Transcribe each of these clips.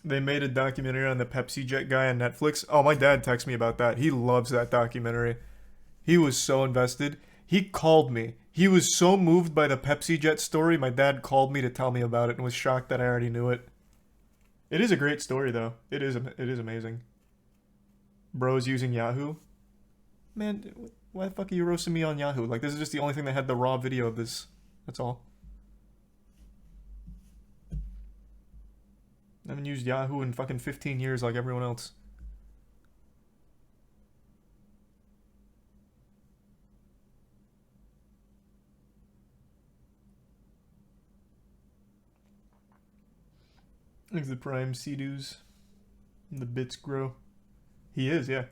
They made a documentary on the Pepsi Jet guy on Netflix. Oh, my dad texted me about that. He loves that documentary. He was so invested. He called me. He was so moved by the Pepsi Jet story. My dad called me to tell me about it and was shocked that I already knew it. It is a great story, though. It is amazing. Bros using Yahoo. Man, why the fuck are you roasting me on Yahoo? Like, this is just the only thing that had the raw video of this. That's all. I haven't used Yahoo in fucking 15 years like everyone else. Like the Prime Sea-Doos. And the bits grow. He is, yeah.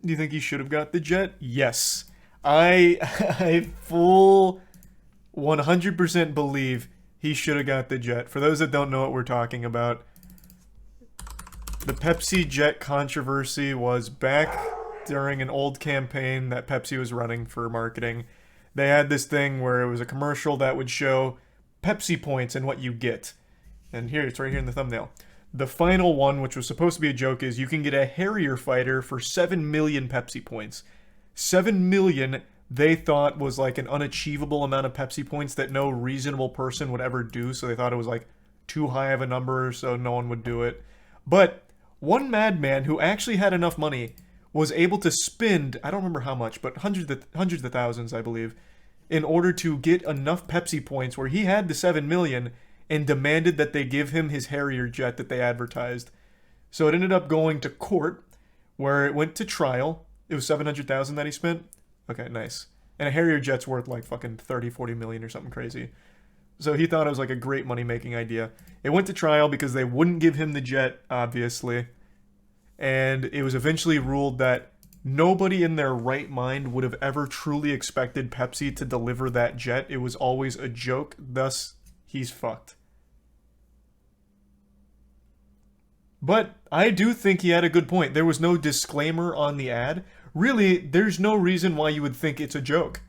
Do you think he should have got the jet? Yes. I full 100% believe he should have got the jet. For those that don't know what we're talking about, the Pepsi jet controversy was back during an old campaign that Pepsi was running for marketing. They had this thing where it was a commercial that would show Pepsi points and what you get. And here, it's right here in the thumbnail. The final one, which was supposed to be a joke, is you can get a Harrier fighter for 7 million Pepsi points. 7 million they thought was like an unachievable amount of Pepsi points that no reasonable person would ever do, so they thought it was like too high of a number, so no one would do it. But one madman who actually had enough money was able to spend, I don't remember how much, but hundreds of thousands, I believe, in order to get enough Pepsi points where he had the 7 million and demanded that they give him his Harrier jet that they advertised. So it ended up going to court, where it went to trial. It was 700,000 that he spent. Okay, nice. And a Harrier jet's worth like fucking 30, 40 million or something crazy. So he thought it was like a great money-making idea. It went to trial because they wouldn't give him the jet, obviously. And it was eventually ruled that nobody in their right mind would have ever truly expected Pepsi to deliver that jet. It was always a joke, thus he's fucked. But I do think he had a good point. There was no disclaimer on the ad. Really, there's no reason why you would think it's a joke.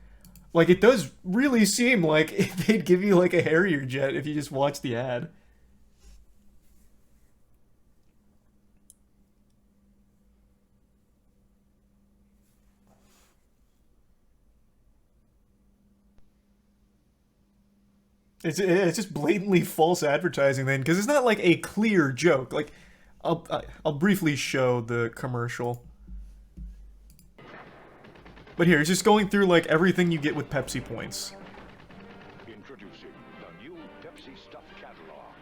Like, it does really seem like they'd give you like a Harrier jet if you just watch the ad. It's just blatantly false advertising then, because it's not like a clear joke. Like, I'll briefly show the commercial. But here, it's just going through like everything you get with Pepsi points. Introducing the new Pepsi Stuff Catalog.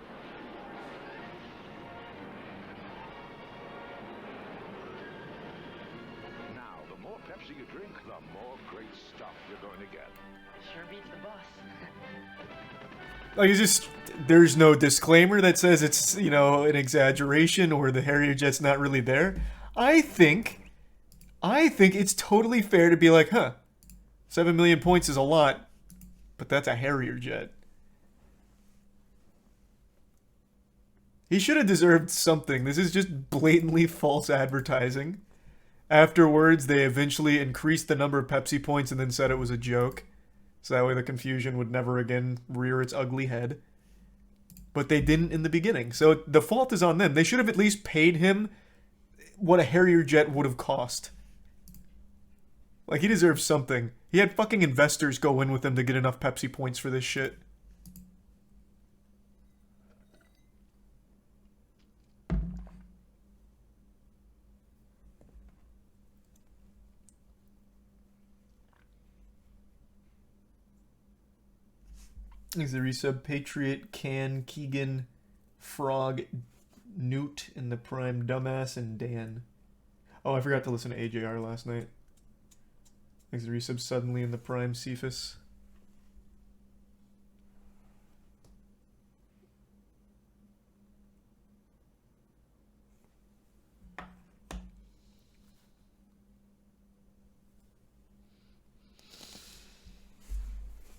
Now, the more Pepsi you drink, the more great stuff you're going to get. Sure beats the boss. Like, it's just, there's no disclaimer that says it's, you know, an exaggeration or the Harrier jet's not really there. I think it's totally fair to be like, huh, 7 million points is a lot, but that's a Harrier jet. He should have deserved something. This is just blatantly false advertising. Afterwards, they eventually increased the number of Pepsi points and then said it was a joke. So that way the confusion would never again rear its ugly head. But they didn't in the beginning. So the fault is on them. They should have at least paid him what a Harrier jet would have cost. Like, he deserves something. He had fucking investors go in with him to get enough Pepsi points for this shit. He's the resub Patriot, Can, Keegan, Frog, Newt, and the Prime Dumbass, and Dan. Oh, I forgot to listen to AJR last night. Thanks the resub Suddenly in the Prime Cephas.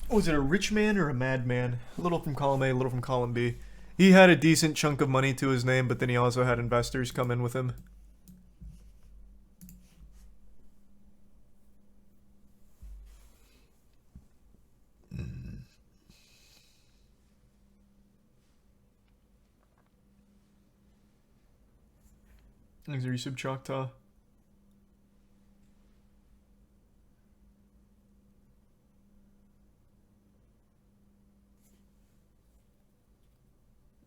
Was it a rich man or a madman? A little from column A, a little from column B. He had a decent chunk of money to his name, but then he also had investors come in with him. Thanks, Resub Choctaw.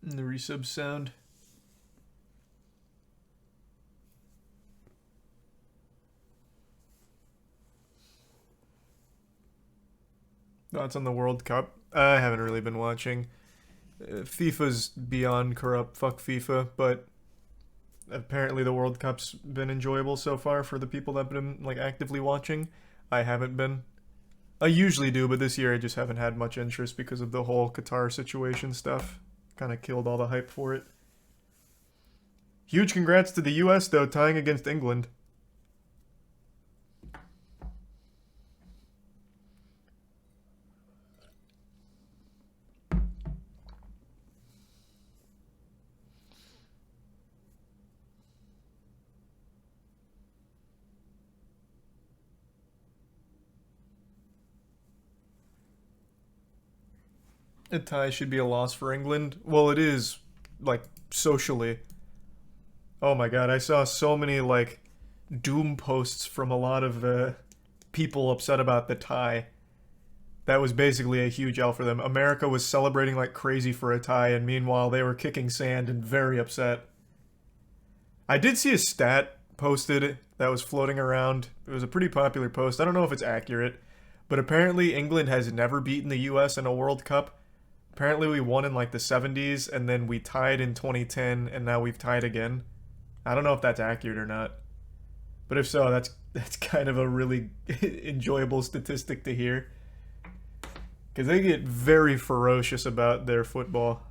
And the resub sound. Thoughts on the World Cup? I haven't really been watching. FIFA's beyond corrupt. Fuck FIFA. But apparently the World Cup's been enjoyable so far for the people that have been like actively watching. I haven't been. I usually do, but this year I just haven't had much interest because of the whole Qatar situation stuff. Kind of killed all the hype for it. Huge congrats to the US, though, tying against England. A tie should be a loss for England. Well, it is, like, socially. Oh my god, I saw so many, like, doom posts from a lot of people upset about the tie. That was basically a huge L for them. America was celebrating like crazy for a tie, and meanwhile they were kicking sand and very upset. I did see a stat posted that was floating around. It was a pretty popular post. I don't know if it's accurate, but apparently England has never beaten the US in a World Cup. Apparently we won in like the 70s, and then we tied in 2010, and now we've tied again. I don't know if that's accurate or not. But if so, that's kind of a really enjoyable statistic to hear. Because they get very ferocious about their football.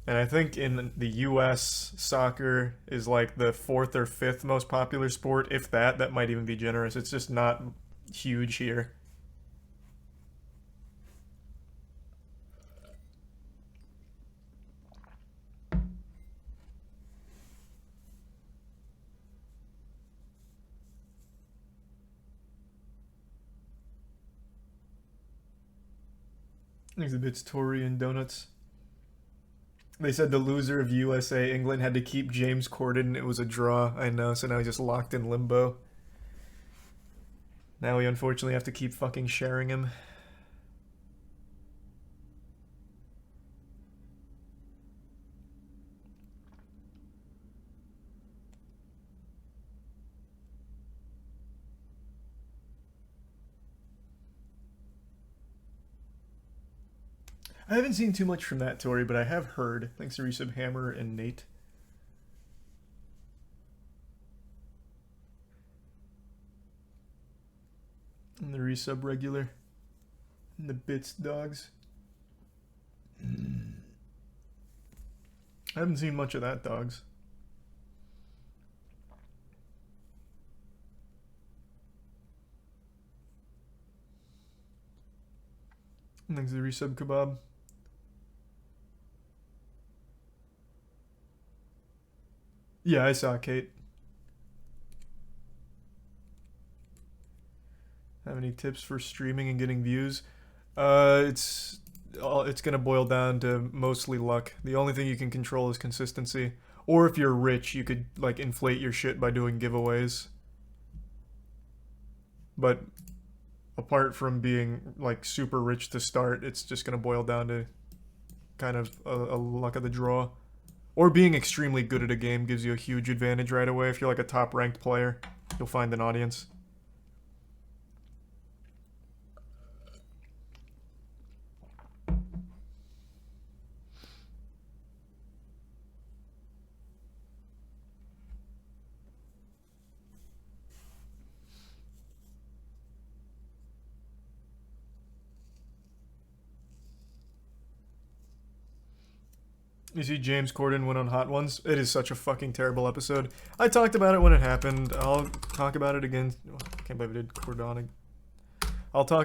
And I think in the US, soccer is like the 4th or 5th most popular sport. If that, that might even be generous. It's just not huge here. Exhibits Tory and donuts. They said the loser of USA England had to keep James Corden. It was a draw, I know, so now he's just locked in limbo. Now we unfortunately have to keep fucking sharing him. I haven't seen too much from that Tory, but I have heard. Thanks to Resub Hammer and Nate. And the Resub regular. And the Bits dogs. I haven't seen much of that dogs. And thanks to the Resub Kebab. Yeah, I saw Kate. Have any tips for streaming and getting views? It's gonna boil down to mostly luck. The only thing you can control is consistency. Or if you're rich, you could like inflate your shit by doing giveaways. But apart from being like super rich to start, it's just gonna boil down to kind of a luck of the draw. Or being extremely good at a game gives you a huge advantage right away. If you're like a top ranked player, you'll find an audience. You see James Corden went on Hot Ones? It is such a fucking terrible episode. I talked about it when it happened. I'll talk about it again. I can't believe I did Cordonic. I'll talk about